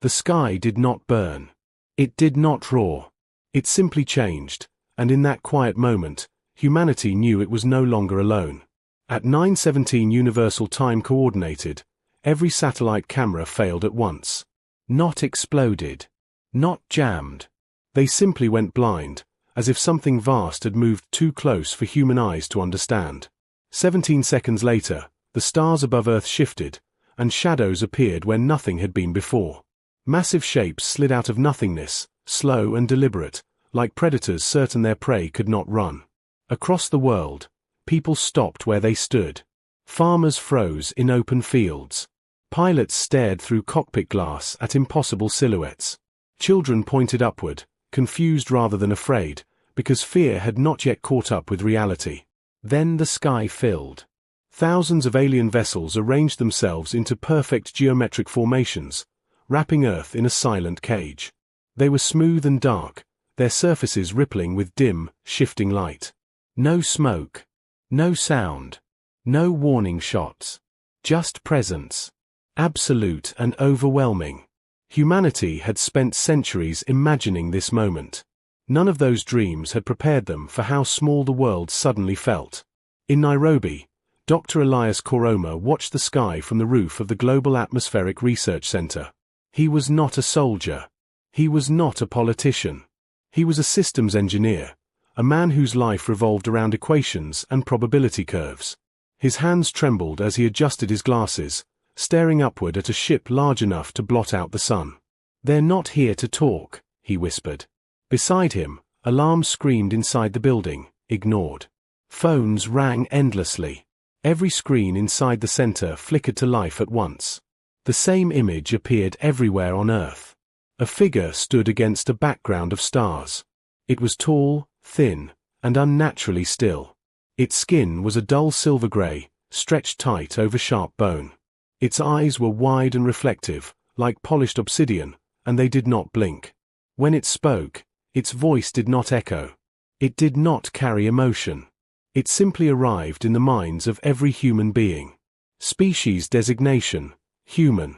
The sky did not burn. It did not roar. It simply changed, and in that quiet moment, humanity knew it was no longer alone. At 9:17 Universal Time Coordinated, every satellite camera failed at once. Not exploded. Not jammed. They simply went blind, as if something vast had moved too close for human eyes to understand. 17 seconds later, the stars above Earth shifted, and shadows appeared where nothing had been before. Massive shapes slid out of nothingness, slow and deliberate, like predators certain their prey could not run. Across the world, people stopped where they stood. Farmers froze in open fields. Pilots stared through cockpit glass at impossible silhouettes. Children pointed upward, confused rather than afraid, because fear had not yet caught up with reality. Then the sky filled. Thousands of alien vessels arranged themselves into perfect geometric formations, wrapping Earth in a silent cage. They were smooth and dark, their surfaces rippling with dim, shifting light. No smoke. No sound. No warning shots. Just presence. Absolute and overwhelming. Humanity had spent centuries imagining this moment. None of those dreams had prepared them for how small the world suddenly felt. In Nairobi, Dr. Elias Koroma watched the sky from the roof of the Global Atmospheric Research Center. He was not a soldier. He was not a politician. He was a systems engineer, a man whose life revolved around equations and probability curves. His hands trembled as he adjusted his glasses, staring upward at a ship large enough to blot out the sun. "They're not here to talk," he whispered. Beside him, alarms screamed inside the building, ignored. Phones rang endlessly. Every screen inside the center flickered to life at once. The same image appeared everywhere on Earth. A figure stood against a background of stars. It was tall, thin, and unnaturally still. Its skin was a dull silver gray, stretched tight over sharp bone. Its eyes were wide and reflective, like polished obsidian, and they did not blink. When it spoke, its voice did not echo. It did not carry emotion. It simply arrived in the minds of every human being. Species designation, human.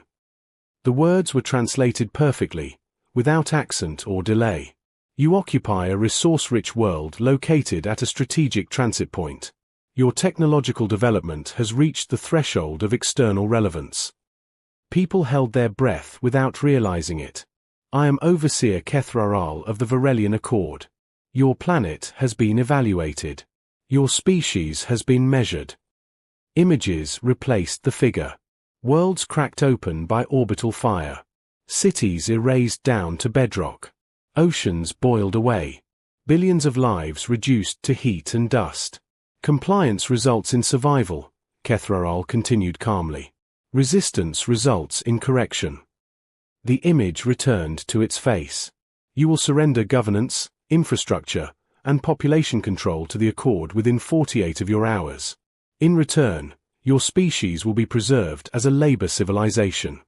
The words were translated perfectly, without accent or delay. You occupy a resource-rich world located at a strategic transit point. Your technological development has reached the threshold of external relevance. People held their breath without realizing it. I am Overseer Kethraral of the Varelian Accord. Your planet has been evaluated. Your species has been measured. Images replaced the figure. Worlds cracked open by orbital fire. Cities erased down to bedrock. Oceans boiled away. Billions of lives reduced to heat and dust. Compliance results in survival, Kethraral continued calmly. Resistance results in correction. The image returned to its face. You will surrender governance, infrastructure, and population control to the Accord within 48 of your hours. In return, your species will be preserved as a labor civilization.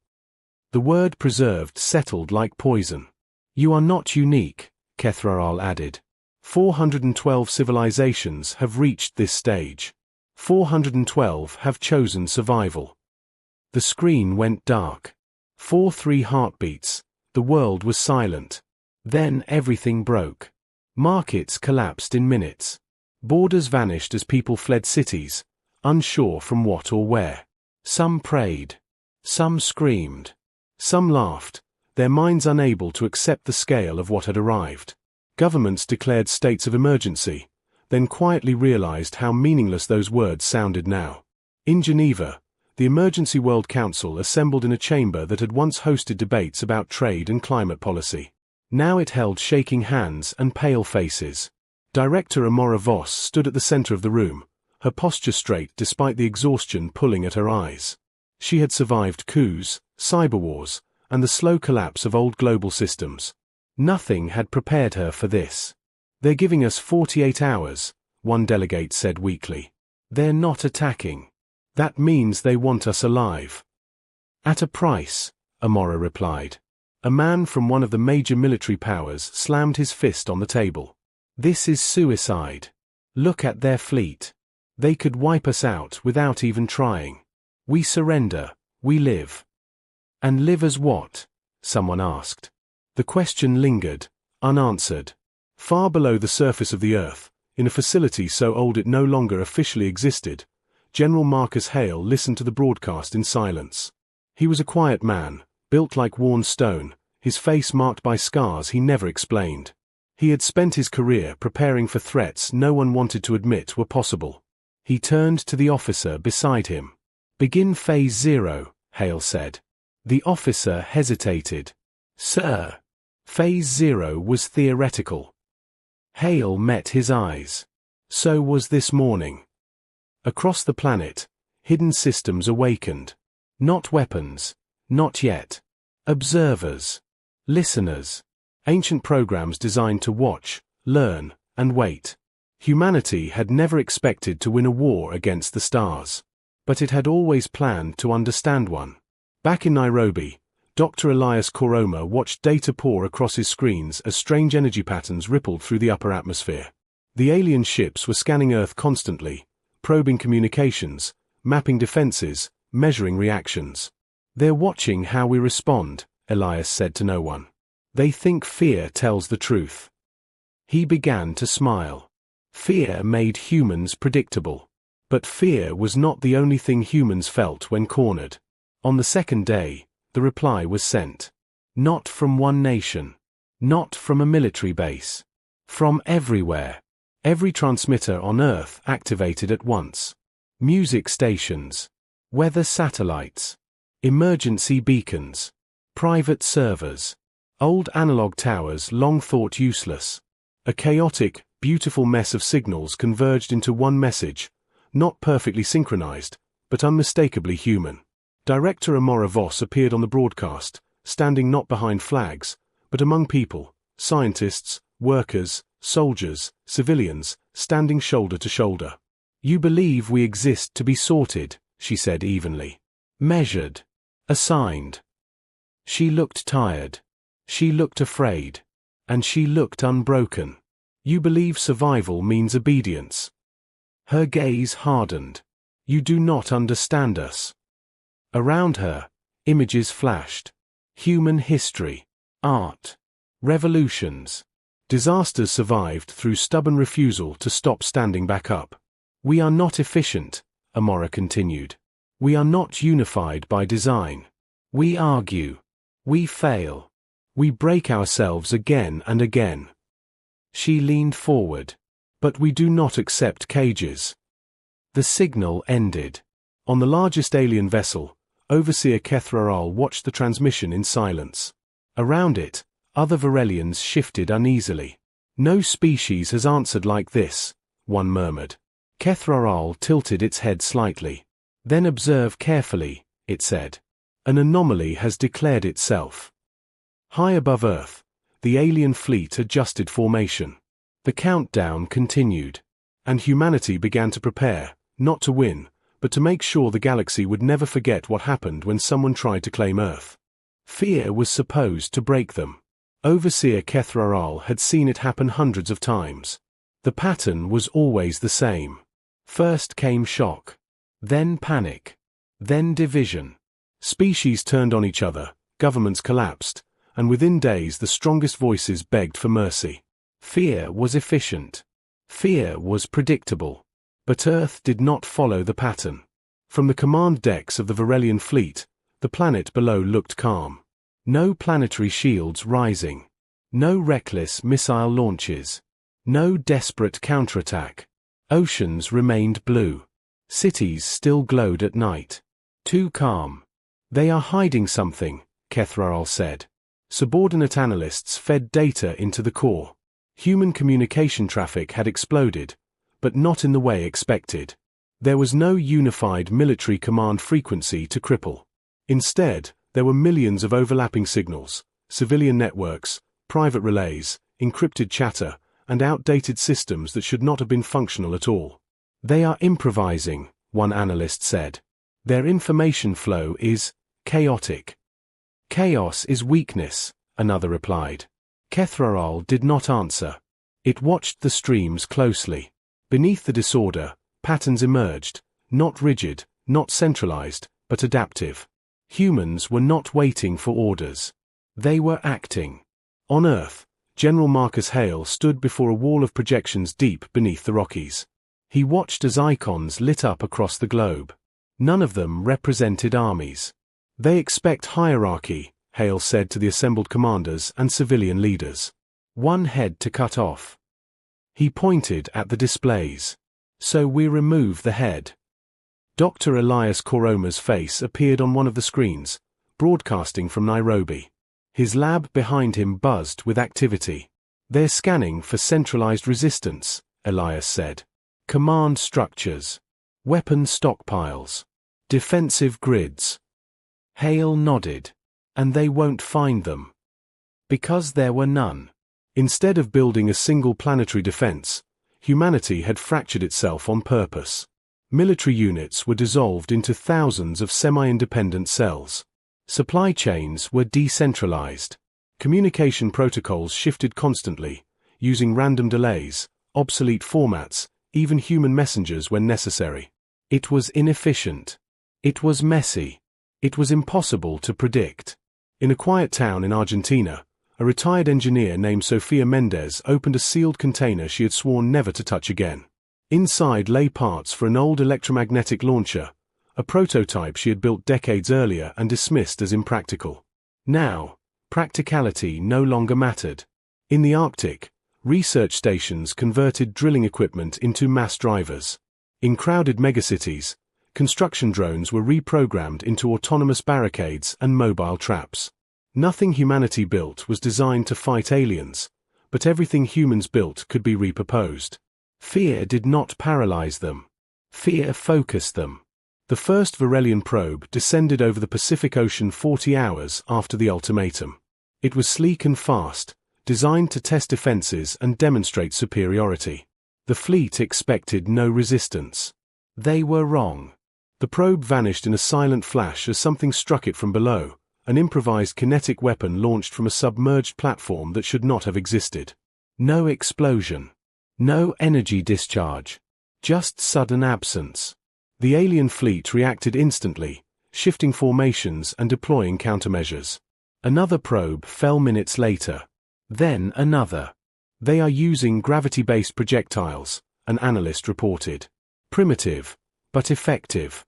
The word preserved settled like poison. You are not unique, Kethraral added. 412 civilizations have reached this stage. 412 have chosen survival. The screen went dark. 4-3 heartbeats. The world was silent. Then everything broke. Markets collapsed in minutes. Borders vanished as people fled cities, unsure from what or where. Some prayed. Some screamed. Some laughed, their minds unable to accept the scale of what had arrived. Governments declared states of emergency, then quietly realized how meaningless those words sounded now. In Geneva, the Emergency World Council assembled in a chamber that had once hosted debates about trade and climate policy. Now it held shaking hands and pale faces. Director Amora Voss stood at the center of the room, her posture straight despite the exhaustion pulling at her eyes. She had survived coups, cyber wars, and the slow collapse of old global systems. Nothing had prepared her for this. "They're giving us 48 hours, one delegate said weakly. "They're not attacking. That means they want us alive." "At a price," Amora replied. A man from one of the major military powers slammed his fist on the table. "This is suicide. Look at their fleet. They could wipe us out without even trying. We surrender, we live." "And live as what?" someone asked. The question lingered, unanswered. Far below the surface of the Earth, in a facility so old it no longer officially existed, General Marcus Hale listened to the broadcast in silence. He was a quiet man, built like worn stone, his face marked by scars he never explained. He had spent his career preparing for threats no one wanted to admit were possible. He turned to the officer beside him. "Begin Phase 0, Hale said. The officer hesitated. "Sir." Phase 0 was theoretical. Hale met his eyes. So was this morning. Across the planet, hidden systems awakened. Not weapons, not yet. Observers. Listeners. Ancient programs designed to watch, learn, and wait. Humanity had never expected to win a war against the stars. But it had always planned to understand one. Back in Nairobi, Dr. Elias Koroma watched data pour across his screens as strange energy patterns rippled through the upper atmosphere. The alien ships were scanning Earth constantly, probing communications, mapping defenses, measuring reactions. "They're watching how we respond," Elias said to no one. "They think fear tells the truth." He began to smile. Fear made humans predictable. But fear was not the only thing humans felt when cornered. On the second day, the reply was sent. Not from one nation. Not from a military base. From everywhere. Every transmitter on Earth activated at once. Music stations. Weather satellites. Emergency beacons. Private servers. Old analog towers long thought useless. A chaotic, beautiful mess of signals converged into one message, not perfectly synchronized, but unmistakably human. Director Amora Voss appeared on the broadcast, standing not behind flags, but among people, scientists, workers, soldiers, civilians, standing shoulder to shoulder. "You believe we exist to be sorted," she said evenly. "Measured. Assigned." She looked tired. She looked afraid. And she looked unbroken. "You believe survival means obedience." Her gaze hardened. "You do not understand us." Around her, images flashed. Human history. Art. Revolutions. Disasters survived through stubborn refusal to stop standing back up. "We are not efficient," Amora continued. "We are not unified by design. We argue. We fail. We break ourselves again and again." She leaned forward. "But we do not accept cages." The signal ended. On the largest alien vessel, Overseer Kethraral watched the transmission in silence. Around it, other Varelians shifted uneasily. "No species has answered like this," one murmured. Kethraral tilted its head slightly. "Then observe carefully," it said. "An anomaly has declared itself." High above Earth, the alien fleet adjusted formation. The countdown continued. And humanity began to prepare, not to win, but to make sure the galaxy would never forget what happened when someone tried to claim Earth. Fear was supposed to break them. Overseer Kethraral had seen it happen hundreds of times. The pattern was always the same. First came shock. Then panic. Then division. Species turned on each other, governments collapsed, and within days the strongest voices begged for mercy. Fear was efficient. Fear was predictable. But Earth did not follow the pattern. From the command decks of the Varelian fleet, the planet below looked calm. No planetary shields rising. No reckless missile launches. No desperate counterattack. Oceans remained blue. Cities still glowed at night. Too calm. "They are hiding something," Kethraral said. Subordinate analysts fed data into the core. Human communication traffic had exploded, but not in the way expected. There was no unified military command frequency to cripple. Instead, there were millions of overlapping signals, civilian networks, private relays, encrypted chatter, and outdated systems that should not have been functional at all. "They are improvising," one analyst said. "Their information flow is chaotic." "Chaos is weakness," another replied. Kethraral did not answer. It watched the streams closely. Beneath the disorder, patterns emerged, not rigid, not centralized, but adaptive. Humans were not waiting for orders. They were acting. On Earth, General Marcus Hale stood before a wall of projections deep beneath the Rockies. He watched as icons lit up across the globe. None of them represented armies. They expect hierarchy, Hale said to the assembled commanders and civilian leaders. One head to cut off. He pointed at the displays. So we remove the head. Dr. Elias Koroma's face appeared on one of the screens, broadcasting from Nairobi. His lab behind him buzzed with activity. They're scanning for centralized resistance, Elias said. Command structures. Weapon stockpiles. Defensive grids. Hale nodded. And they won't find them. Because there were none. Instead of building a single planetary defense, humanity had fractured itself on purpose. Military units were dissolved into thousands of semi-independent cells. Supply chains were decentralized. Communication protocols shifted constantly, using random delays, obsolete formats, even human messengers when necessary. It was inefficient. It was messy. It was impossible to predict. In a quiet town in Argentina, a retired engineer named Sofia Mendez opened a sealed container she had sworn never to touch again. Inside lay parts for an old electromagnetic launcher, a prototype she had built decades earlier and dismissed as impractical. Now, practicality no longer mattered. In the Arctic, research stations converted drilling equipment into mass drivers. In crowded megacities, construction drones were reprogrammed into autonomous barricades and mobile traps. Nothing humanity built was designed to fight aliens, but everything humans built could be repurposed. Fear did not paralyze them. Fear focused them. The first Varelian probe descended over the Pacific Ocean 40 hours after the ultimatum. It was sleek and fast, designed to test defenses and demonstrate superiority. The fleet expected no resistance. They were wrong. The probe vanished in a silent flash as something struck it from below, an improvised kinetic weapon launched from a submerged platform that should not have existed. No explosion. No energy discharge. Just sudden absence. The alien fleet reacted instantly, shifting formations and deploying countermeasures. Another probe fell minutes later. Then another. They are using gravity-based projectiles, an analyst reported. Primitive, but effective.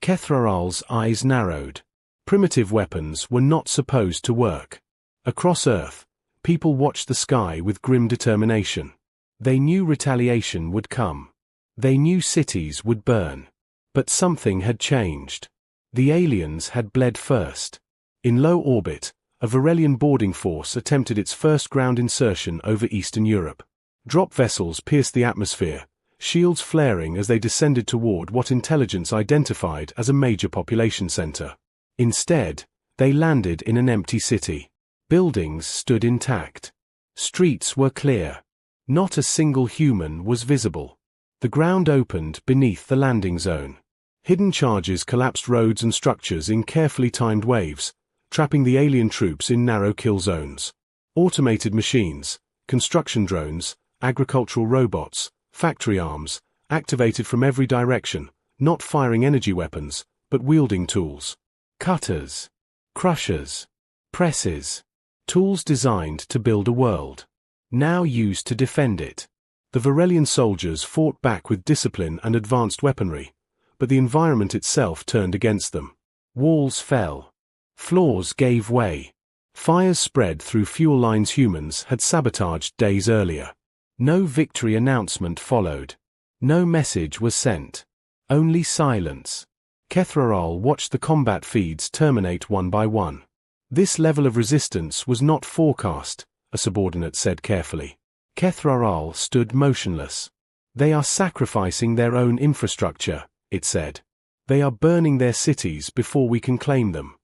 Kethraral's eyes narrowed. Primitive weapons were not supposed to work. Across Earth, people watched the sky with grim determination. They knew retaliation would come. They knew cities would burn. But something had changed. The aliens had bled first. In low orbit, a Varelian boarding force attempted its first ground insertion over Eastern Europe. Drop vessels pierced the atmosphere, shields flaring as they descended toward what intelligence identified as a major population center. Instead, they landed in an empty city. Buildings stood intact. Streets were clear. Not a single human was visible. The ground opened beneath the landing zone. Hidden charges collapsed roads and structures in carefully timed waves, trapping the alien troops in narrow kill zones. Automated machines, construction drones, agricultural robots, factory arms, activated from every direction, not firing energy weapons, but wielding tools. Cutters, crushers, presses, tools designed to build a world, now used to defend it. The Varelian soldiers fought back with discipline and advanced weaponry, but the environment itself turned against them. Walls fell. Floors gave way. Fires spread through fuel lines humans had sabotaged days earlier. No victory announcement followed. No message was sent. Only silence. Kethraral watched the combat feeds terminate one by one. This level of resistance was not forecast, a subordinate said carefully. Kethraral stood motionless. They are sacrificing their own infrastructure, it said. They are burning their cities before we can claim them.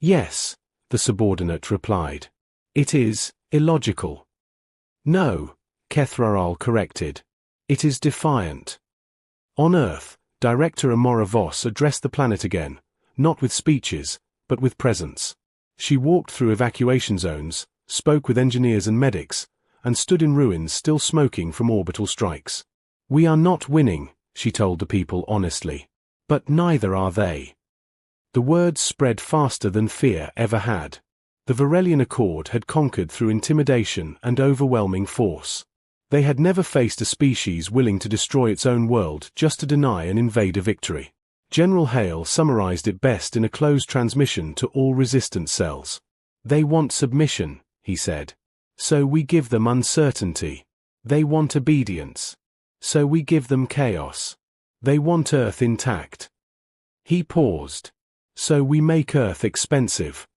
Yes, the subordinate replied. It is illogical. No, Kethraral corrected. It is defiant. On Earth, Director Amora Voss addressed the planet again, not with speeches, but with presence. She walked through evacuation zones, spoke with engineers and medics, and stood in ruins still smoking from orbital strikes. We are not winning, she told the people honestly. But neither are they. The words spread faster than fear ever had. The Varelian Accord had conquered through intimidation and overwhelming force. They had never faced a species willing to destroy its own world just to deny an invader victory. General Hale summarized it best in a closed transmission to all resistance cells. "They want submission," he said. "So we give them uncertainty. They want obedience. So we give them chaos. They want Earth intact." He paused. "So we make Earth expensive."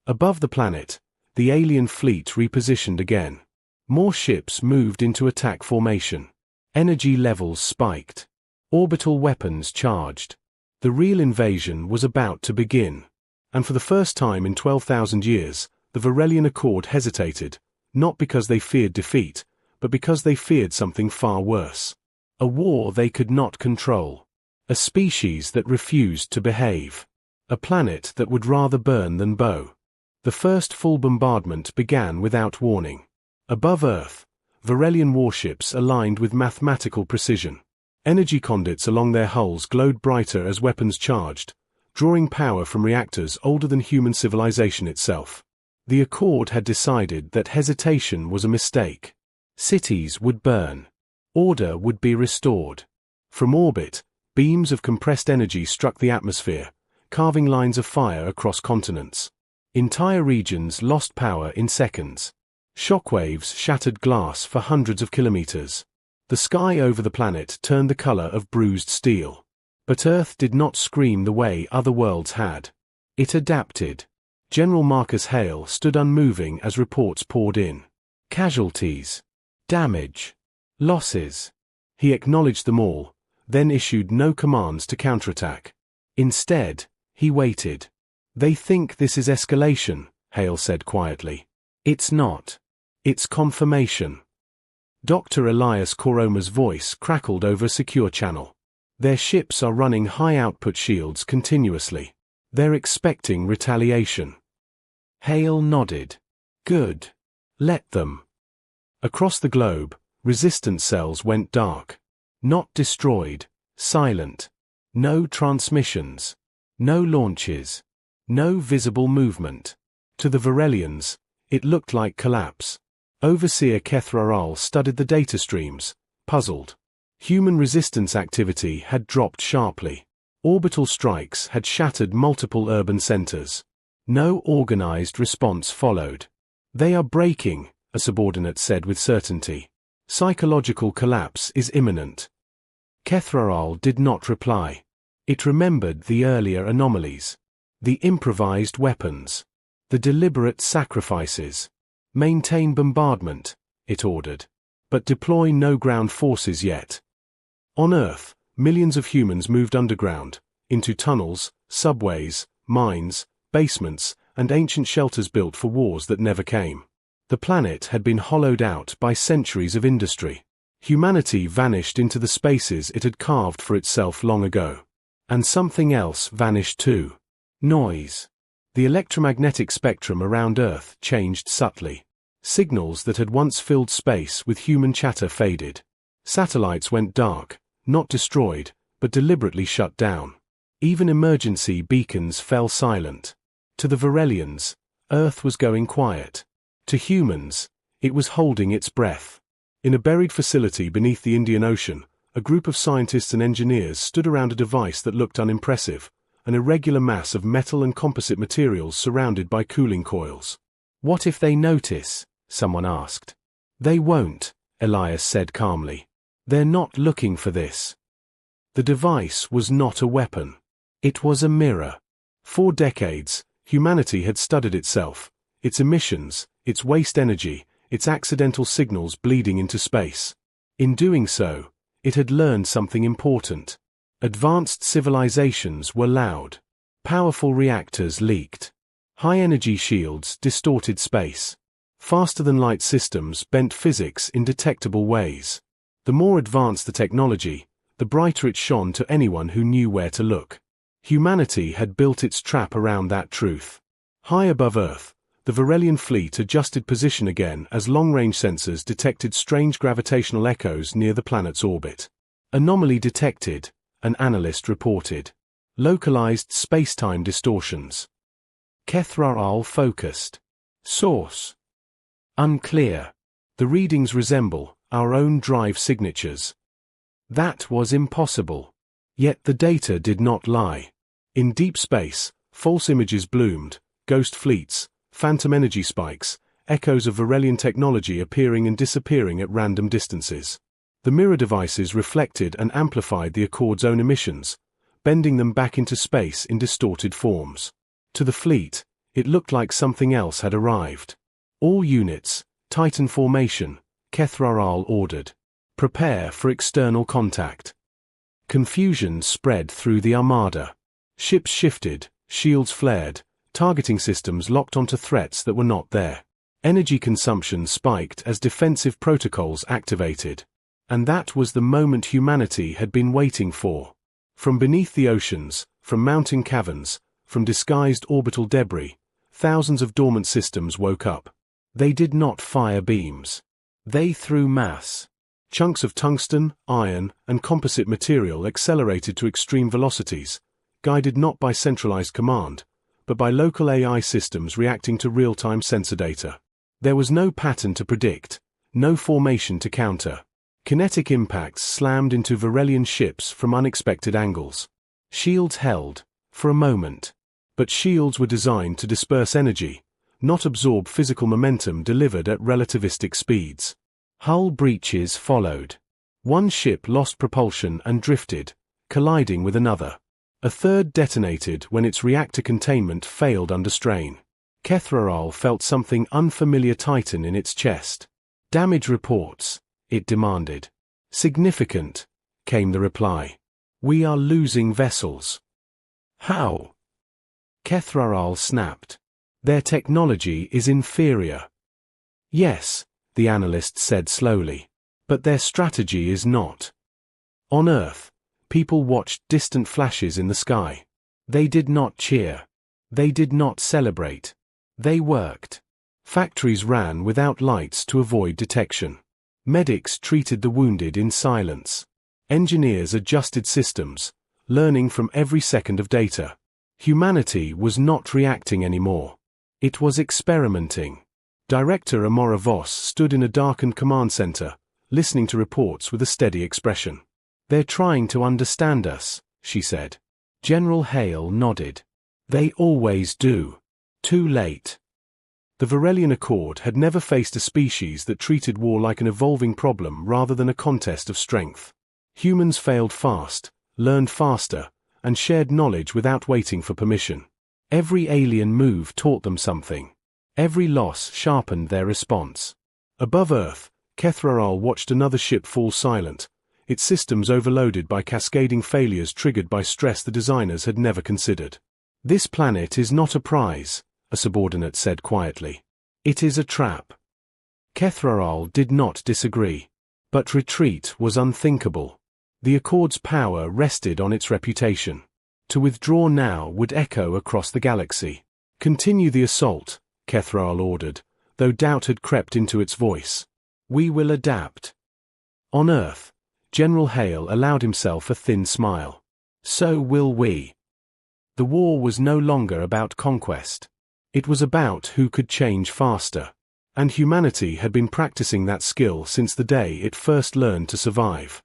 Above the planet, the alien fleet repositioned again. More ships moved into attack formation. Energy levels spiked. Orbital weapons charged. The real invasion was about to begin. And for the first time in 12,000 years, the Varelian Accord hesitated, not because they feared defeat, but because they feared something far worse. A war they could not control. A species that refused to behave. A planet that would rather burn than bow. The first full bombardment began without warning. Above Earth, Varelian warships aligned with mathematical precision. Energy conduits along their hulls glowed brighter as weapons charged, drawing power from reactors older than human civilization itself. The Accord had decided that hesitation was a mistake. Cities would burn. Order would be restored. From orbit, beams of compressed energy struck the atmosphere, carving lines of fire across continents. Entire regions lost power in seconds. Shockwaves shattered glass for hundreds of kilometers. The sky over the planet turned the color of bruised steel. But Earth did not scream the way other worlds had. It adapted. General Marcus Hale stood unmoving as reports poured in. Casualties. Damage. Losses. He acknowledged them all, then issued no commands to counterattack. Instead, he waited. "They think this is escalation," Hale said quietly. "It's not. It's confirmation." Dr. Elias Koroma's voice crackled over a secure channel. "Their ships are running high-output shields continuously. They're expecting retaliation." Hale nodded. "Good. Let them." Across the globe, resistance cells went dark. Not destroyed, silent. No transmissions. No launches. No visible movement. To the Varelians, it looked like collapse. Overseer Kethra studied the data streams, puzzled. Human resistance activity had dropped sharply. Orbital strikes had shattered multiple urban centers. No organized response followed. "They are breaking," a subordinate said with certainty. "Psychological collapse is imminent." Kethra did not reply. It remembered the earlier anomalies. The improvised weapons. The deliberate sacrifices. "Maintain bombardment," it ordered. "But deploy no ground forces yet." On Earth, millions of humans moved underground, into tunnels, subways, mines, basements, and ancient shelters built for wars that never came. The planet had been hollowed out by centuries of industry. Humanity vanished into the spaces it had carved for itself long ago. And something else vanished too. Noise. The electromagnetic spectrum around Earth changed subtly. Signals that had once filled space with human chatter faded. Satellites went dark, not destroyed, but deliberately shut down. Even emergency beacons fell silent. To the Varelians, Earth was going quiet. To humans, it was holding its breath. In a buried facility beneath the Indian Ocean, a group of scientists and engineers stood around a device that looked unimpressive, an irregular mass of metal and composite materials surrounded by cooling coils. "What if they notice?" someone asked. "They won't," Elias said calmly. "They're not looking for this." The device was not a weapon. It was a mirror. For decades, humanity had studied itself, its emissions, its waste energy, its accidental signals bleeding into space. In doing so, it had learned something important. Advanced civilizations were loud. Powerful reactors leaked. High-energy shields distorted space. Faster-than-light systems bent physics in detectable ways. The more advanced the technology, the brighter it shone to anyone who knew where to look. Humanity had built its trap around that truth. High above Earth, the Varelian fleet adjusted position again as long-range sensors detected strange gravitational echoes near the planet's orbit. "Anomaly detected," an analyst reported. "Localized space-time distortions." Kethrar focused. Source: unclear. The readings resemble our own drive signatures. That was impossible. Yet the data did not lie. In deep space, false images bloomed, ghost fleets, phantom energy spikes, echoes of Varelian technology appearing and disappearing at random distances. The mirror devices reflected and amplified the Accord's own emissions, bending them back into space in distorted forms. To the fleet, it looked like something else had arrived. All units, Titan formation, Kethrar ordered. Prepare for external contact. Confusion spread through the armada. Ships shifted, shields flared, targeting systems locked onto threats that were not there. Energy consumption spiked as defensive protocols activated. And that was the moment humanity had been waiting for. From beneath the oceans, from mountain caverns, from disguised orbital debris, thousands of dormant systems woke up. They did not fire beams. They threw mass. Chunks of tungsten, iron, and composite material accelerated to extreme velocities, guided not by centralized command, but by local AI systems reacting to real-time sensor data. There was no pattern to predict, no formation to counter. Kinetic impacts slammed into Varelian ships from unexpected angles. Shields held, for a moment. But shields were designed to disperse energy, not absorb physical momentum delivered at relativistic speeds. Hull breaches followed. One ship lost propulsion and drifted, colliding with another. A third detonated when its reactor containment failed under strain. Kethrar felt something unfamiliar tighten in its chest. Damage reports, it demanded. Significant, came the reply. We are losing vessels. How? Kethrar snapped. Their technology is inferior. Yes, the analyst said slowly. But their strategy is not. On Earth, people watched distant flashes in the sky. They did not cheer. They did not celebrate. They worked. Factories ran without lights to avoid detection. Medics treated the wounded in silence. Engineers adjusted systems, learning from every second of data. Humanity was not reacting anymore. It was experimenting. Director Amora Voss stood in a darkened command center, listening to reports with a steady expression. They're trying to understand us, she said. General Hale nodded. They always do. Too late. The Varelian Accord had never faced a species that treated war like an evolving problem rather than a contest of strength. Humans failed fast, learned faster, and shared knowledge without waiting for permission. Every alien move taught them something. Every loss sharpened their response. Above Earth, Kethrar watched another ship fall silent, its systems overloaded by cascading failures triggered by stress the designers had never considered. This planet is not a prize, a subordinate said quietly. It is a trap. Kethrar did not disagree. But retreat was unthinkable. The Accord's power rested on its reputation. To withdraw now would echo across the galaxy. Continue the assault, Kethrar ordered, though doubt had crept into its voice. We will adapt. On Earth, General Hale allowed himself a thin smile. So will we. The war was no longer about conquest. It was about who could change faster. And humanity had been practicing that skill since the day it first learned to survive.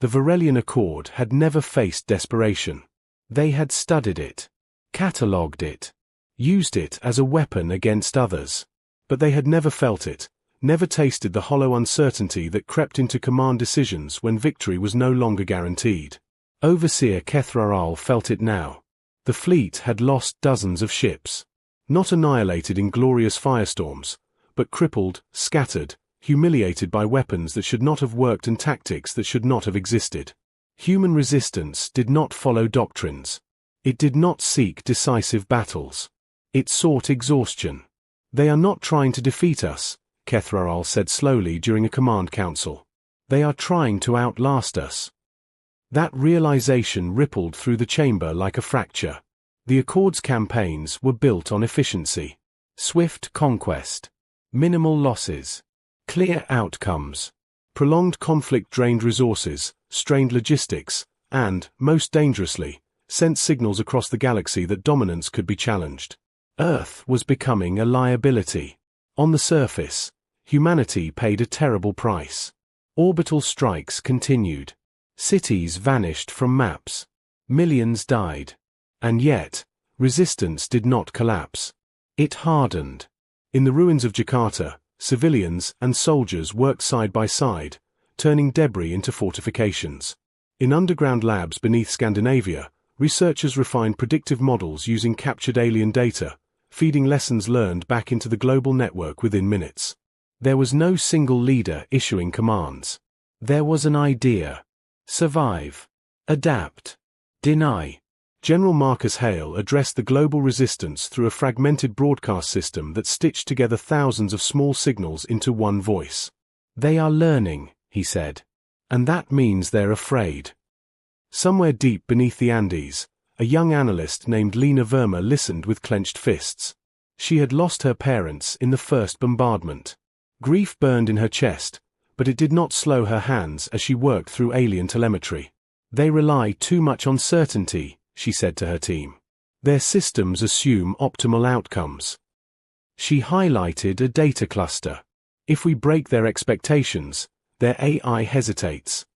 The Varelian Accord had never faced desperation. They had studied it, catalogued it, used it as a weapon against others. But they had never felt it, never tasted the hollow uncertainty that crept into command decisions when victory was no longer guaranteed. Overseer Kethrar felt it now. The fleet had lost dozens of ships. Not annihilated in glorious firestorms, but crippled, scattered, humiliated by weapons that should not have worked and tactics that should not have existed. Human resistance did not follow doctrines. It did not seek decisive battles. It sought exhaustion. They are not trying to defeat us, Kethrar said slowly during a command council. They are trying to outlast us. That realization rippled through the chamber like a fracture. The Accord's campaigns were built on efficiency. Swift conquest. Minimal losses. Clear outcomes. Prolonged conflict drained resources, strained logistics, and, most dangerously, sent signals across the galaxy that dominance could be challenged. Earth was becoming a liability. On the surface, humanity paid a terrible price. Orbital strikes continued. Cities vanished from maps. Millions died. And yet, resistance did not collapse. It hardened. In the ruins of Jakarta, civilians and soldiers worked side by side, turning debris into fortifications. In underground labs beneath Scandinavia, researchers refined predictive models using captured alien data, feeding lessons learned back into the global network within minutes. There was no single leader issuing commands. There was an idea. Survive. Adapt. Deny. General Marcus Hale addressed the global resistance through a fragmented broadcast system that stitched together thousands of small signals into one voice. They are learning, he said. And that means they're afraid. Somewhere deep beneath the Andes, a young analyst named Lena Verma listened with clenched fists. She had lost her parents in the first bombardment. Grief burned in her chest, but it did not slow her hands as she worked through alien telemetry. They rely too much on certainty, she said to her team. Their systems assume optimal outcomes. She highlighted a data cluster. If we break their expectations, their AI hesitates.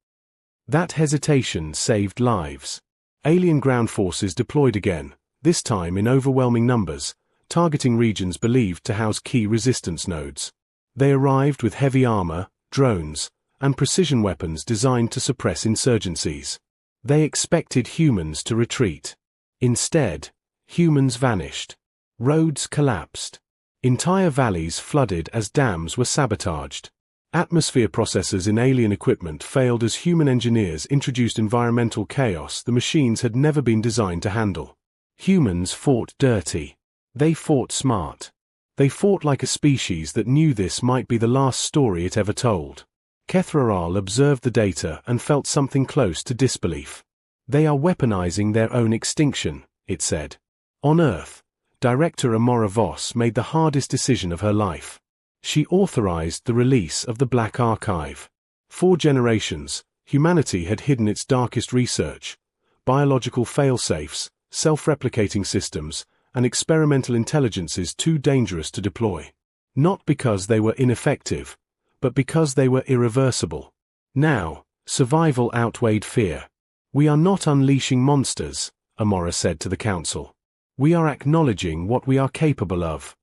That hesitation saved lives. Alien ground forces deployed again, this time in overwhelming numbers, targeting regions believed to house key resistance nodes. They arrived with heavy armor, drones, and precision weapons designed to suppress insurgencies. They expected humans to retreat. Instead, humans vanished. Roads collapsed. Entire valleys flooded as dams were sabotaged. Atmosphere processors in alien equipment failed as human engineers introduced environmental chaos the machines had never been designed to handle. Humans fought dirty. They fought smart. They fought like a species that knew this might be the last story it ever told. Kethraral observed the data and felt something close to disbelief. They are weaponizing their own extinction, it said. On Earth, Director Amora Voss made the hardest decision of her life. She authorized the release of the Black Archive. For generations, humanity had hidden its darkest research, biological fail-safes, self-replicating systems, and experimental intelligences too dangerous to deploy. Not because they were ineffective, but because they were irreversible. Now, survival outweighed fear. We are not unleashing monsters, Amora said to the Council. We are acknowledging what we are capable of.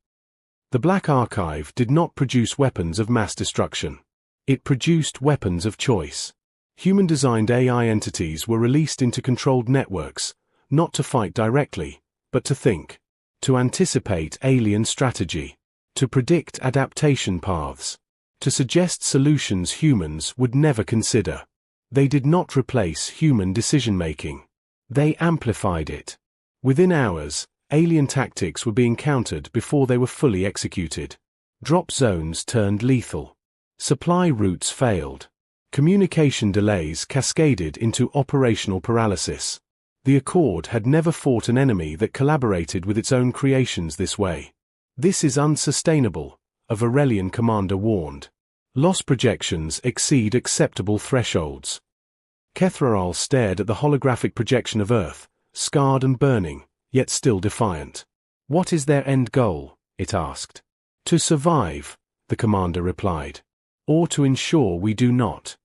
The Black Archive did not produce weapons of mass destruction. It produced weapons of choice. Human-designed AI entities were released into controlled networks, not to fight directly, but to think, to anticipate alien strategy, to predict adaptation paths, to suggest solutions humans would never consider. They did not replace human decision-making. They amplified it. Within hours, alien tactics were being countered before they were fully executed. Drop zones turned lethal. Supply routes failed. Communication delays cascaded into operational paralysis. The Accord had never fought an enemy that collaborated with its own creations this way. This is unsustainable, a Varelian commander warned. Loss projections exceed acceptable thresholds. Kethraral stared at the holographic projection of Earth, scarred and burning, yet still defiant. What is their end goal? It asked. To survive, the commander replied. Or to ensure we do not.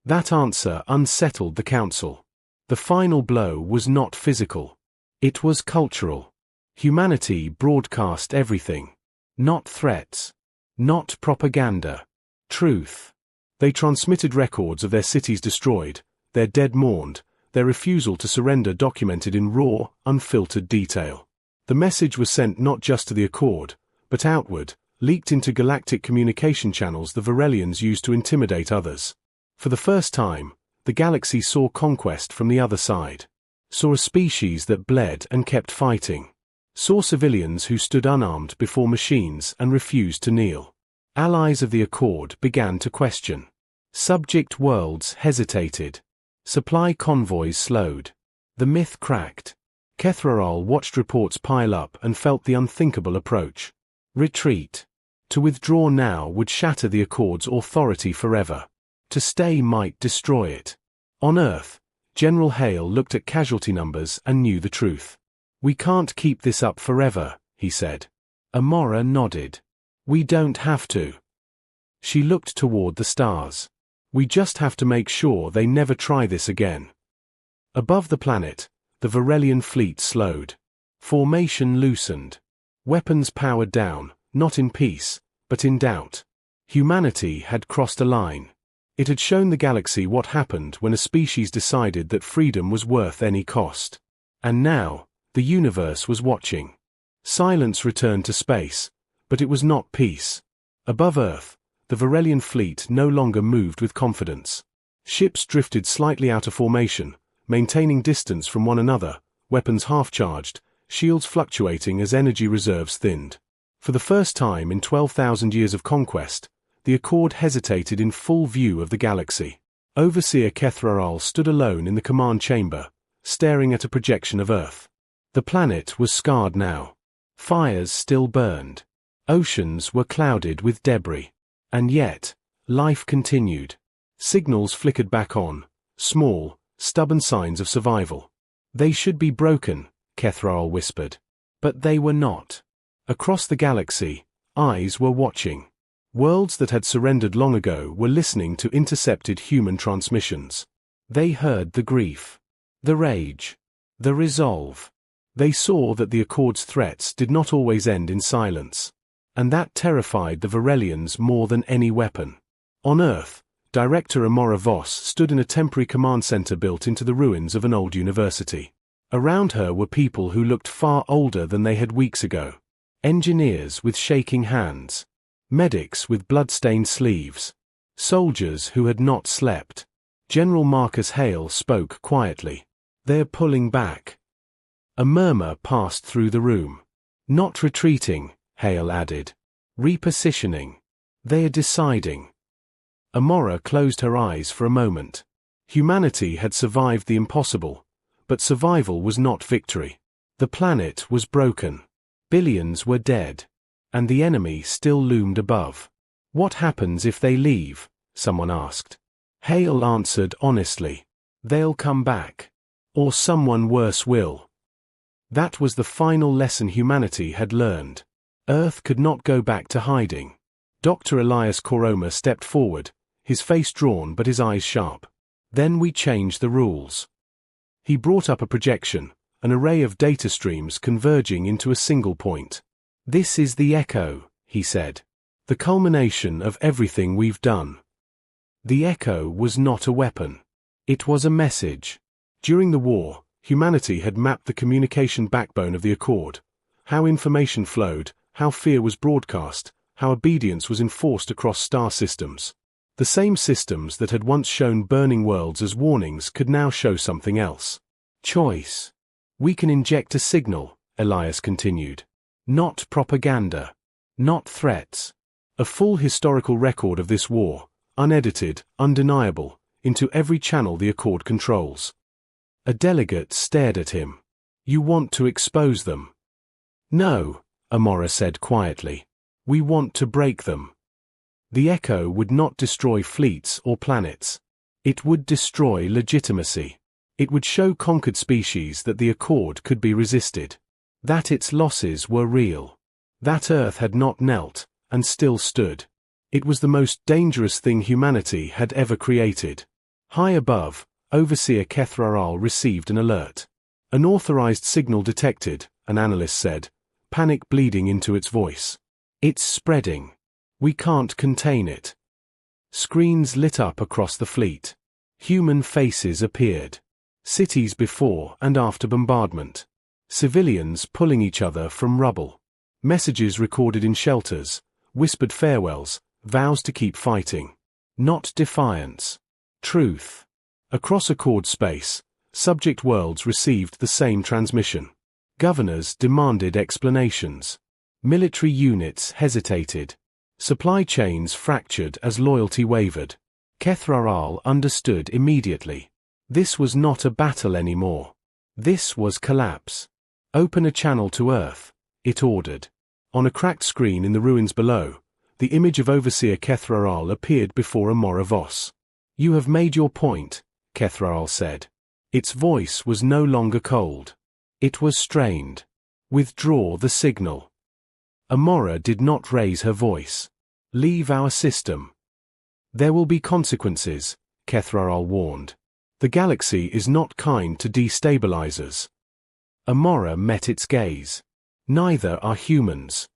That answer unsettled the Council. The final blow was not physical. It was cultural. Humanity broadcast everything. Not threats. Not propaganda. Truth. They transmitted records of their cities destroyed, their dead mourned, their refusal to surrender documented in raw, unfiltered detail. The message was sent not just to the Accord, but outward, leaked into galactic communication channels the Varelians used to intimidate others. For the first time, the galaxy saw conquest from the other side. Saw a species that bled and kept fighting. Saw civilians who stood unarmed before machines and refused to kneel. Allies of the Accord began to question. Subject worlds hesitated. Supply convoys slowed. The myth cracked. Kethraral watched reports pile up and felt the unthinkable approach. Retreat. To withdraw now would shatter the Accord's authority forever. To stay might destroy it. On Earth, General Hale looked at casualty numbers and knew the truth. We can't keep this up forever, he said. Amora nodded. We don't have to. She looked toward the stars. We just have to make sure they never try this again. Above the planet, the Varelian fleet slowed. Formation loosened. Weapons powered down, not in peace, but in doubt. Humanity had crossed a line. It had shown the galaxy what happened when a species decided that freedom was worth any cost. And now, the universe was watching. Silence returned to space, but it was not peace. Above Earth, the Varelian fleet no longer moved with confidence. Ships drifted slightly out of formation, maintaining distance from one another, weapons half-charged, shields fluctuating as energy reserves thinned. For the first time in 12,000 years of conquest, the Accord hesitated in full view of the galaxy. Overseer Kethraral stood alone in the command chamber, staring at a projection of Earth. The planet was scarred now. Fires still burned. Oceans were clouded with debris. And yet, life continued. Signals flickered back on, small, stubborn signs of survival. They should be broken, Kethraral whispered. But they were not. Across the galaxy, eyes were watching. Worlds that had surrendered long ago were listening to intercepted human transmissions. They heard the grief, the rage, the resolve. They saw that the Accord's threats did not always end in silence. And that terrified the Varelians more than any weapon. On Earth, Director Amora Voss stood in a temporary command center built into the ruins of an old university. Around her were people who looked far older than they had weeks ago. Engineers with shaking hands. Medics with blood-stained sleeves. Soldiers who had not slept. General Marcus Hale spoke quietly. They're pulling back. A murmur passed through the room. Not retreating, Hale added. Repositioning. They are deciding. Amora closed her eyes for a moment. Humanity had survived the impossible, but survival was not victory. The planet was broken. Billions were dead. And the enemy still loomed above. What happens if they leave? Someone asked. Hale answered honestly. They'll come back. Or someone worse will. That was the final lesson humanity had learned. Earth could not go back to hiding. Dr. Elias Koroma stepped forward, his face drawn but his eyes sharp. Then we changed the rules. He brought up a projection, an array of data streams converging into a single point. This is the echo, he said. The culmination of everything we've done. The echo was not a weapon. It was a message. During the war, humanity had mapped the communication backbone of the Accord. How information flowed, how fear was broadcast, how obedience was enforced across star systems. The same systems that had once shown burning worlds as warnings could now show something else. Choice. We can inject a signal, Elias continued. Not propaganda. Not threats. A full historical record of this war, unedited, undeniable, into every channel the Accord controls. A delegate stared at him. You want to expose them? No, Amora said quietly. We want to break them. The echo would not destroy fleets or planets. It would destroy legitimacy. It would show conquered species that the Accord could be resisted. That its losses were real. That Earth had not knelt, and still stood. It was the most dangerous thing humanity had ever created. High above, Overseer Kethraral received an alert. An authorized signal detected, an analyst said, panic bleeding into its voice. It's spreading. We can't contain it. Screens lit up across the fleet. Human faces appeared. Cities before and after bombardment. Civilians pulling each other from rubble. Messages recorded in shelters, whispered farewells, vows to keep fighting. Not defiance. Truth. Across Accord space, subject worlds received the same transmission. Governors demanded explanations. Military units hesitated. Supply chains fractured as loyalty wavered. Kethraral understood immediately. This was not a battle anymore. This was collapse. Open a channel to Earth, it ordered. On a cracked screen in the ruins below, the image of Overseer Kethraral appeared before Amora Voss. You have made your point, Kethraral said. Its voice was no longer cold. It was strained. Withdraw the signal. Amora did not raise her voice. "Leave our system. There will be consequences," Kethraral warned. "The galaxy is not kind to destabilizers." Amora met its gaze. "Neither are humans."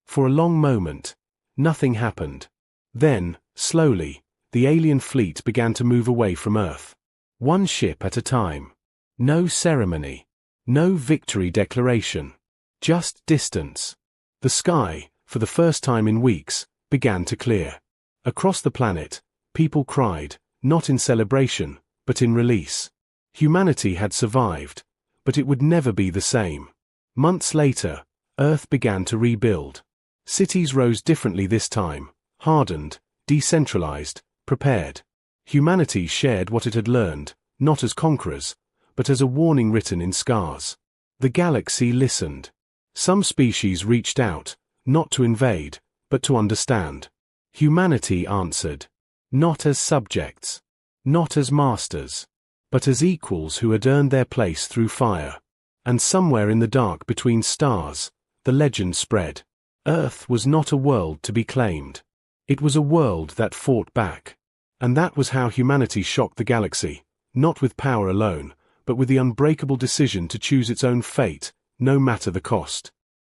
For a long moment, nothing happened. Then, slowly, the alien fleet began to move away from Earth. One ship at a time. No ceremony. No victory declaration. Just distance. The sky, for the first time in weeks, began to clear. Across the planet, people cried, not in celebration, but in release. Humanity had survived, but it would never be the same. Months later, Earth began to rebuild. Cities rose differently this time, hardened, decentralized, prepared. Humanity shared what it had learned, not as conquerors, but as a warning written in scars. The galaxy listened. Some species reached out, not to invade, but to understand. Humanity answered. Not as subjects. Not as masters. But as equals who had earned their place through fire. And somewhere in the dark between stars, the legend spread. Earth was not a world to be claimed. It was a world that fought back. And that was how humanity shocked the galaxy, not with power alone, but with the unbreakable decision to choose its own fate, no matter the cost.